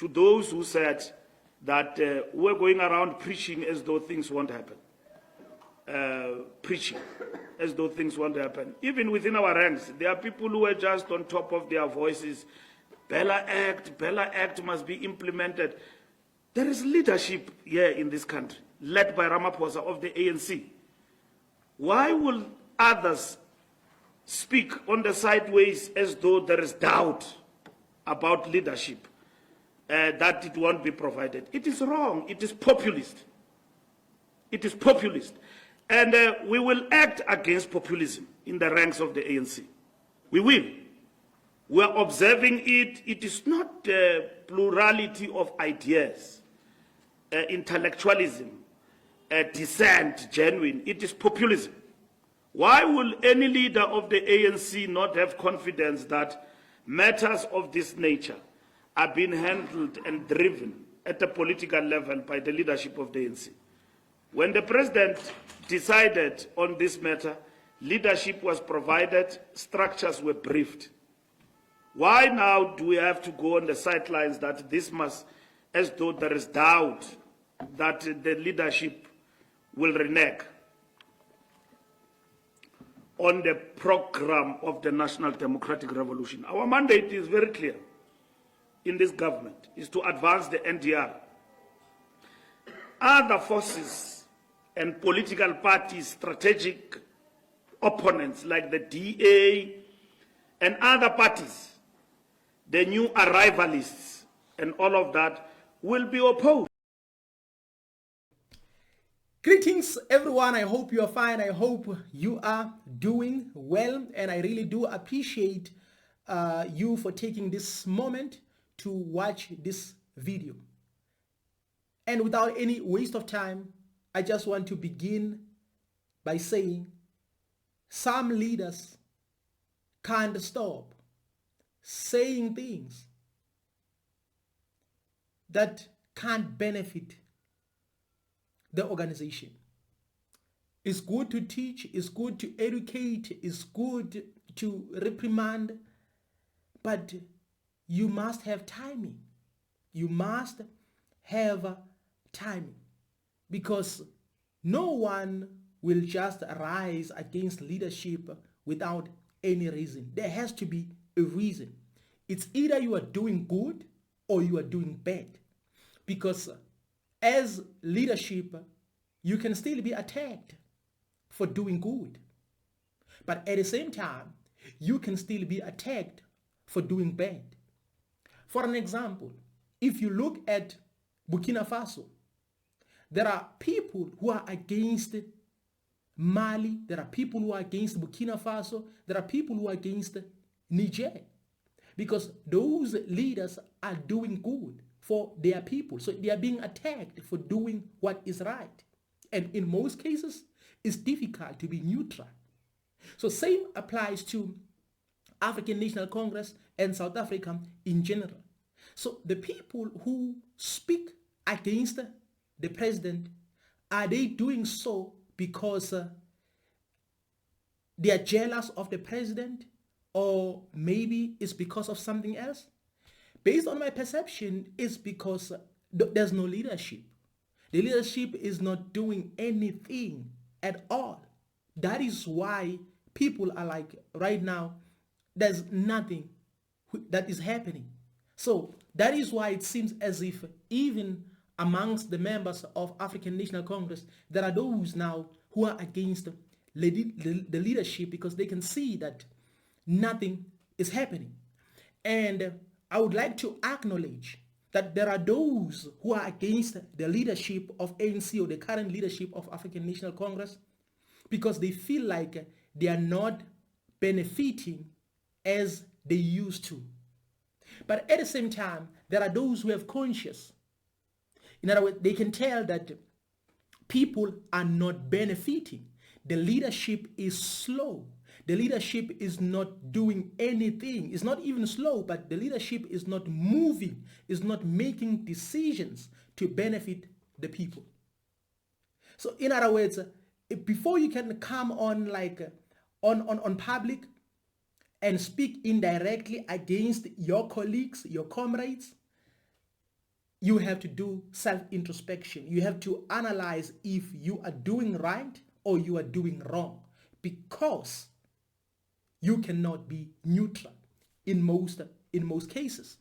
to those who said that we're going around preaching as though things won't happen. Preaching as though things won't happen. Even within our ranks, there are people who are just on top of their voices. Bella Act must be implemented. There is leadership here in this country, led by Ramaphosa of the ANC. Why will others speak on the sideways as though there is doubt about leadership, that it won't be provided? It is wrong. It is populist. It is populist. And we will act against populism in the ranks of the ANC. We will. We are observing it. It is not plurality of ideas, intellectualism, dissent, genuine. It is populism. Why will any leader of the ANC not have confidence that matters of this nature are being handled and driven at a political level by the leadership of the ANC? When the president decided on this matter, leadership was provided, structures were briefed. Why now do we have to go on the sidelines that this must, as though there is doubt that the leadership will renege on the program of the National Democratic Revolution? Our mandate is very clear in this government, is to advance the NDR. Other forces and political parties, strategic opponents like the DA and other parties, the new arrivalists and all of that, will be opposed. Greetings everyone, I hope you are fine. I hope you are doing well, and I really do appreciate you for taking this moment to watch this video. And without any waste of time, I just want to begin by saying some leaders can't stop saying things that can't benefit the organization. It's good to teach, it's good to educate, it's good to reprimand, but you must have timing. You must have timing, because no one will just rise against leadership without any reason. There has to be a reason. It's either you are doing good or you are doing bad, because as leadership, you can still be attacked for doing good. But at the same time, you can still be attacked for doing bad. For an example, if you look at Burkina Faso, there are people who are against Mali, there are people who are against Burkina Faso, there are people who are against Niger, because those leaders are doing good for their people. So they are being attacked for doing what is right. And in most cases, it's difficult to be neutral. So same applies to African National Congress and South Africa in general. So the people who speak against the president, are they doing so because they are jealous of the president, or maybe it's because of something else? Based on my perception, it's because there's no leadership. The leadership is not doing anything at all. That is why people are like, right now, there's nothing that is happening. So that is why it seems as if even amongst the members of African National Congress, there are those now who are against the leadership, because they can see that nothing is happening. And I would like to acknowledge that there are those who are against the leadership of ANC, or the current leadership of African National Congress, because they feel like they are not benefiting as they used to. But at the same time, there are those who have conscience. In other words, they can tell that people are not benefiting. The leadership is slow. The leadership is not doing anything. It's not even slow, but the leadership is not moving, is not making decisions to benefit the people. So in other words, before you can come on like on public and speak indirectly against your colleagues, your comrades, you have to do self-introspection. You have to analyze if you are doing right or you are doing wrong, because you cannot be neutral in most cases.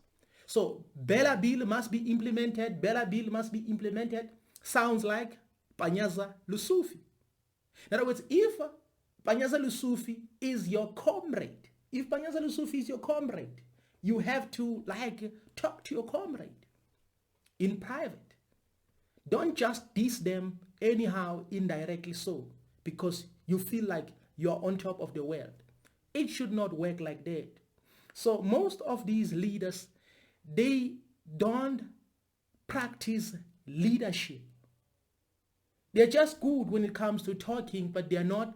So Bella Bill must be implemented. Bella Bill must be implemented. Sounds like Panyaza Lusufi. In other words, if Panyaza Lusufi is your comrade, you have to talk to your comrade in private. Don't just diss them anyhow, indirectly so, because you feel like you're on top of the world. It should not work like that. So most of these leaders, they don't practice leadership. They're just good when it comes to talking, but they're not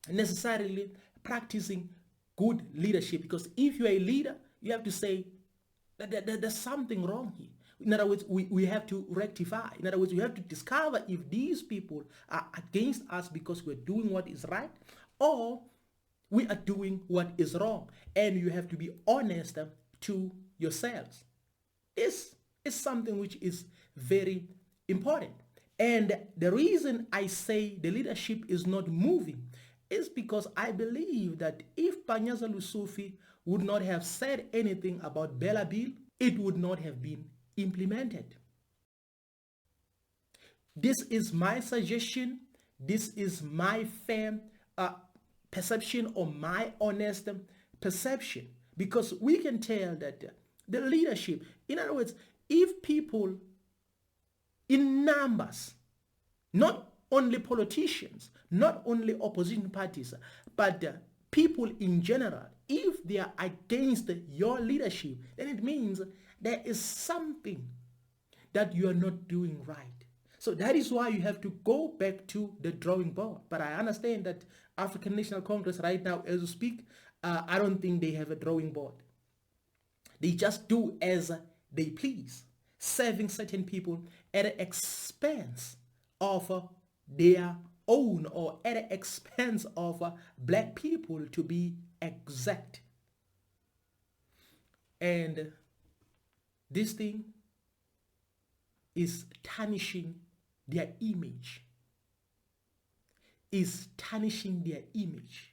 necessarily practicing good leadership. Because if you're a leader, you have to say that there's something wrong here. In other words, we have to rectify. In other words, we have to discover if these people are against us because we're doing what is right, or we are doing what is wrong. And you have to be honest to yourselves. This is something which is very important. And the reason I say the leadership is not moving is because I believe that if Panyaza Lusufi would not have said anything about Bella Bill, it would not have been implemented. This is my suggestion. This is my firm perception, or my honest perception, because we can tell that the leadership, in other words, if people in numbers, not only politicians, not only opposition parties, but people in general, if they are against your leadership, then it means there is something that you are not doing right. So that is why you have to go back to the drawing board. But I understand that African National Congress right now, as we speak, I don't think they have a drawing board. They just do as they please, serving certain people at the expense of their own, or at the expense of black people, to be exact. And this thing is tarnishing their image. Is tarnishing their image.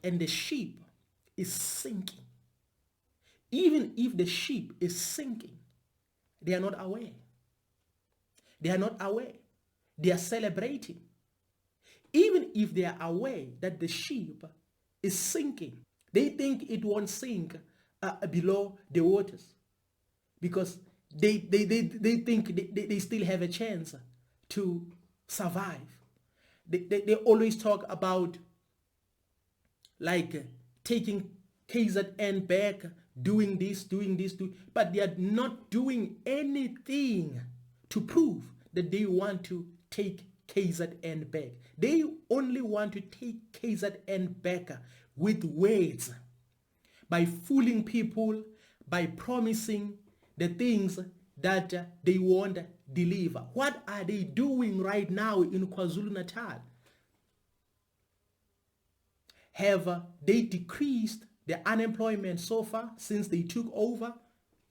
And the ship is sinking. Even if the ship is sinking, they are not aware. They are not aware. They are celebrating. Even if they are aware that the ship is sinking, they think it won't sink below the waters, because they think they still have a chance to survive. They always talk about like taking KZN back, doing this, but they are not doing anything to prove that they want to take KZN back. They only want to take KZN back with words, by fooling people, by promising the things that they won't deliver. What are they doing right now in KwaZulu-Natal? Have they decreased the unemployment so far since they took over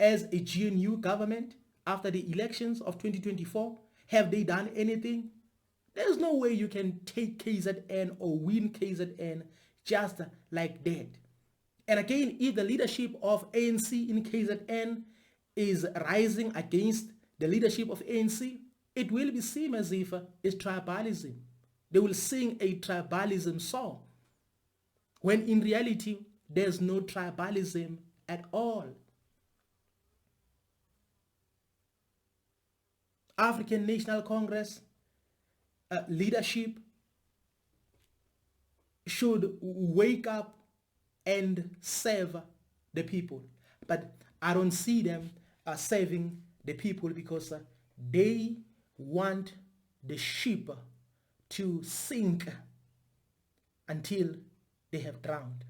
as a GNU government after the elections of 2024? Have they done anything? There's no way you can take KZN or win KZN just like that. And again, if the leadership of ANC in KZN is rising against the leadership of ANC, it will be seen as if it's tribalism. They will sing a tribalism song, when in reality, there's no tribalism at all. African National Congress leadership should wake up and serve the people. But I don't see them serving the people, because they want the ship to sink until they have drowned.